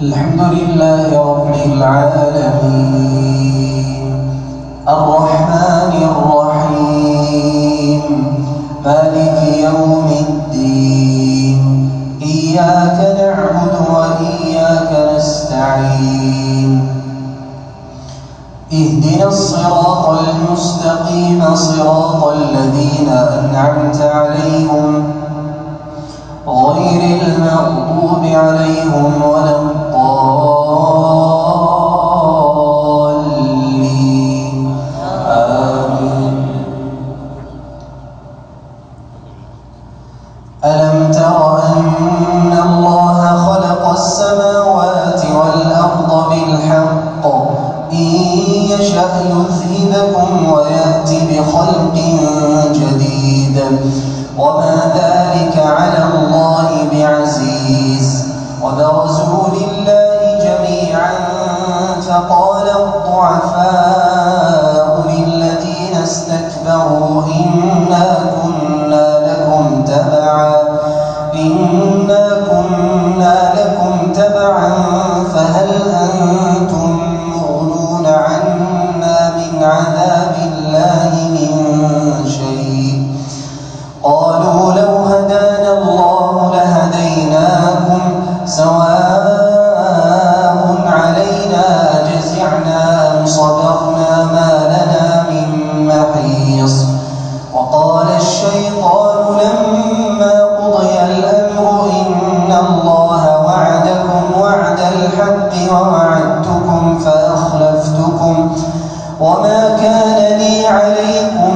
الحمد لله رب العالمين الرحمن الرحيم مالك يوم الدين إياك نعبد وإياك نستعين اهدنا الصراط المستقيم صراط الذين أنعمت عليهم غير المغضوب عليهم ولا الضالين آمين. ألم تر أن الله خلق السماوات والأرض بالحق إن يشأ يذهبكم ويأتي بخلق جديد وما ذلك على الله بعزيز وبرزوا لله جميعا فقال الضعفاء للذين استكبروا إنا كنا لكم تبعا فهل أنتم مغنون عنا من عذاب الله من شيء قالوا لو هدانا الله لهديناكم سواء علينا أجزعنا أم صبرنا ما لنا من محيص وقال الشيطان لما قضي الأمر إن الله وعدكم وعد الحق ووعدتكم فأخلفتكم وما كان لي عليكم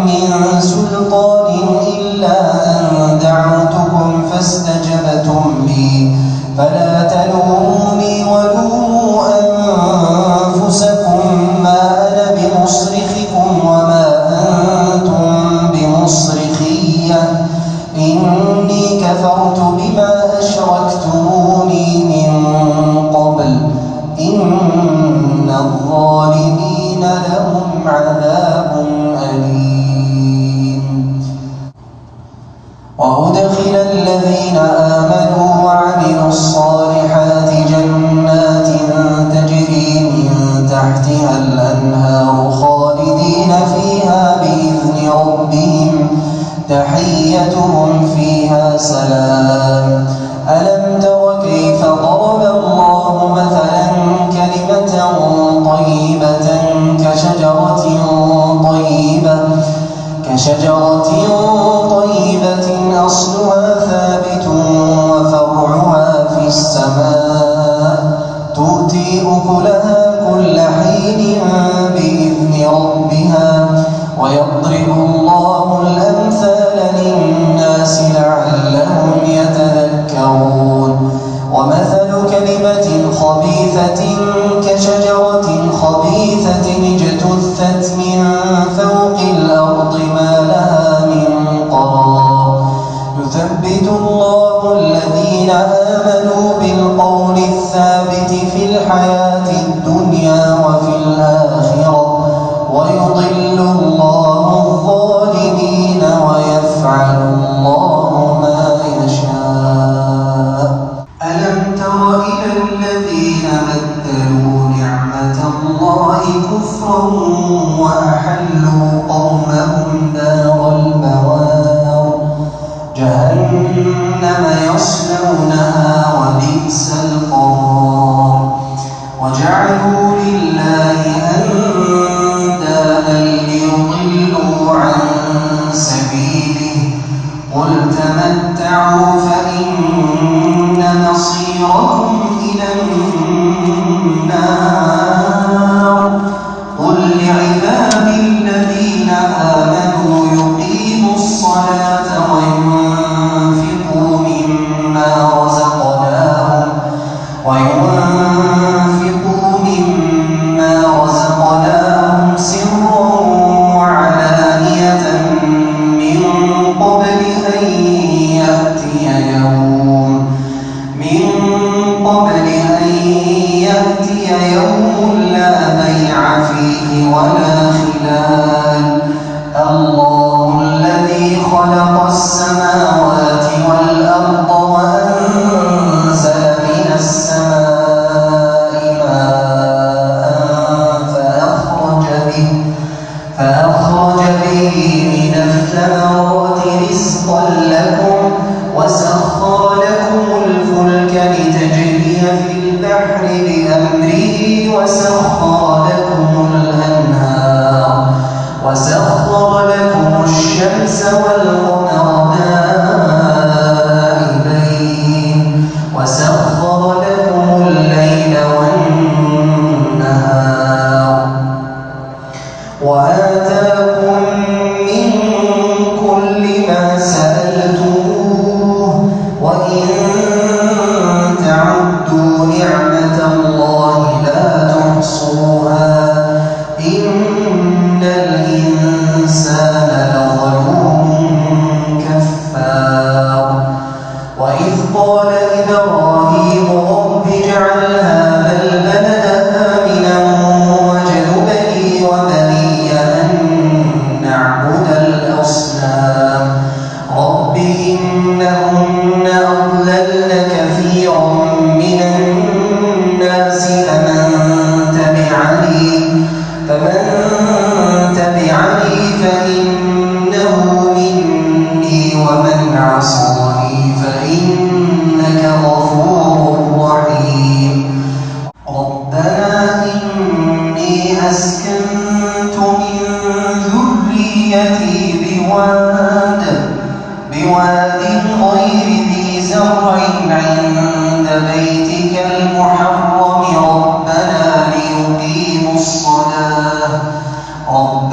من سلطان إلا أن دعوتكم فاستجبتم لي فلا تلوموني ولوموا أنفسكم ما أنا بمصرخكم وما أنتم بمصرخية إني كفرت بما أشركتموني من قبل إن الظالمين لهم عذاب أليم وأدخل الذين آمنوا وعملوا الصالحات جنات تجري من تحتها الأنهار خالدين فيها بإذن ربهم تحيتهم فيها سلام ألم تر كيف ضرب الله مثلا كلمة طيبة كشجرة طيبة أصلها ثابت وفرعها في السماء تؤتي أكلها كل حين بإذن ربها ويضرب الله الأمثال للناس لعلهم يتذكرون ومثل كلمة خبيثة كشجرة خبيثة اجتثت من فوق الأرض ما لها من قرار يثبت الله الذين آمنوا بالقول الثابت في الحياة الدنيا وفي الآخرة ويضل الله الظالمين ويفعل الله ما يشاء ألم تر إلى الذين بدلوا نعمة الله كفرا وأحلوا قومهم دار البوار جهنم يصلونها وبئس القرار وجعلوا لله أندادا ليضلوا عن سبيله قل تمتعوا فإن مصيركم إلى النار قل لعبادي الذين آمنوا يقيموا الصلاة وينفقوا مما رزقناهم سرا وعلانية من قبل أن يأتي يوم لا بيع فيه ولا خلال الله الذي خلق السماوات والأرض وأنزل من السماء إبراهيم رب اجعل هذا البلد آمنا واجنبني وبني أن نعبد الأصنام رب إنهن أضللن كثيرا من الناس فمن تبعني فإنه مني ومن عصاني فإنك غفور رحيم ربنا إني أسكنت من ذريتي بواد غير ذي زرع عند بيتك المحرم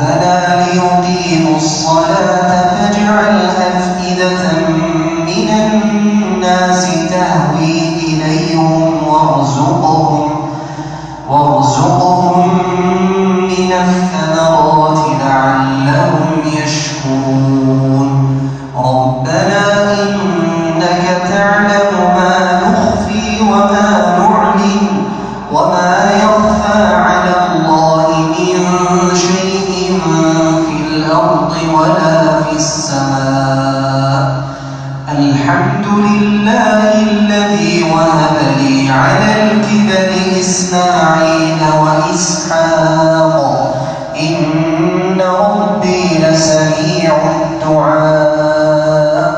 ربنا ليقيموا الصلاة فاجعل أفئدة من الناس تهوي إليهم وارزقهم من الثمرات لعلهم يشكرون ربنا إنك تعلم ما نخفي وما نعلن وما يخفى على الله من شيء في الأرض ولا في السماء الحمد لله الذي وهب لي على الكبر إسماعيل وإسحاق إن ربي لسميع الدعاء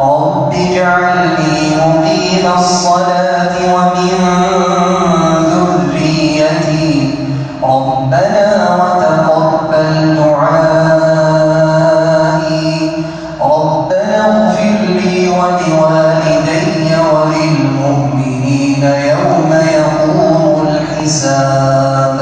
رب اجعلني مقيم الصلاة ومن ذريتي ربنا وتقبل دعائي ربنا اغفر لي ولوالدي وللمؤمنين يوم يقوم الحساب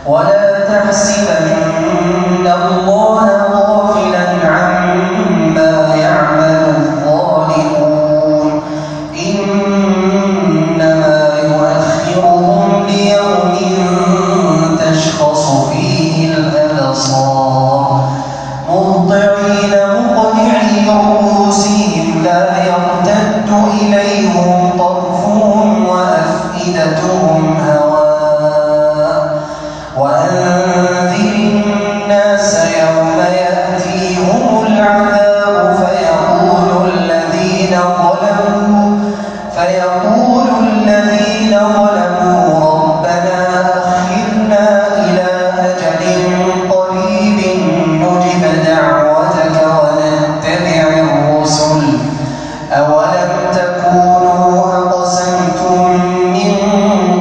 ولا تحسبن الله غافلا عما يعمل الظالمون إنما يؤخرهم ليوم تشخص فيه الأبصار مهطعين مقنعي رؤوسهم لا يرتد إليهم طرفهم وأفئدتهم هواء وأنذر الناس يوم يأتيهم العذاب فيقول الذين ظلموا ربنا أخرنا إلى أجل قريب نجب دعوتك ونتبع الرسل أولم تكونوا أقسمتم من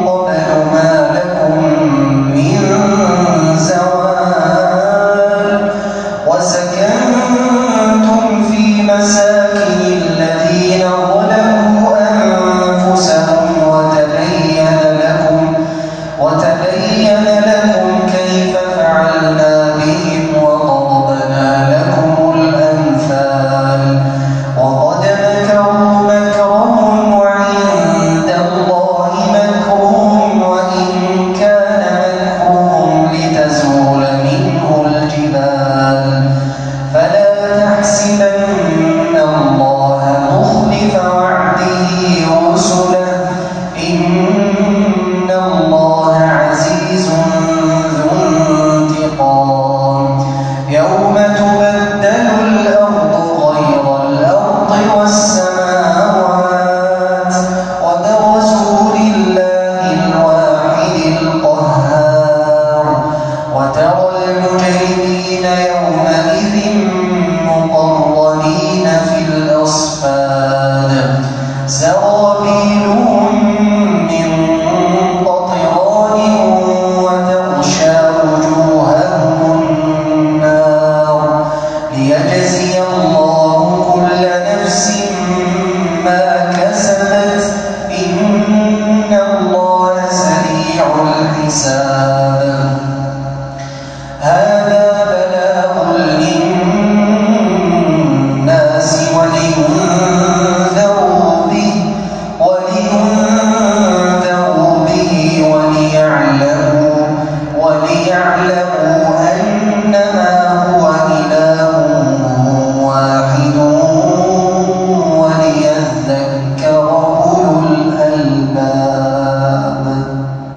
قبل ما لكم من زوال وسكنتم في مساكن الذين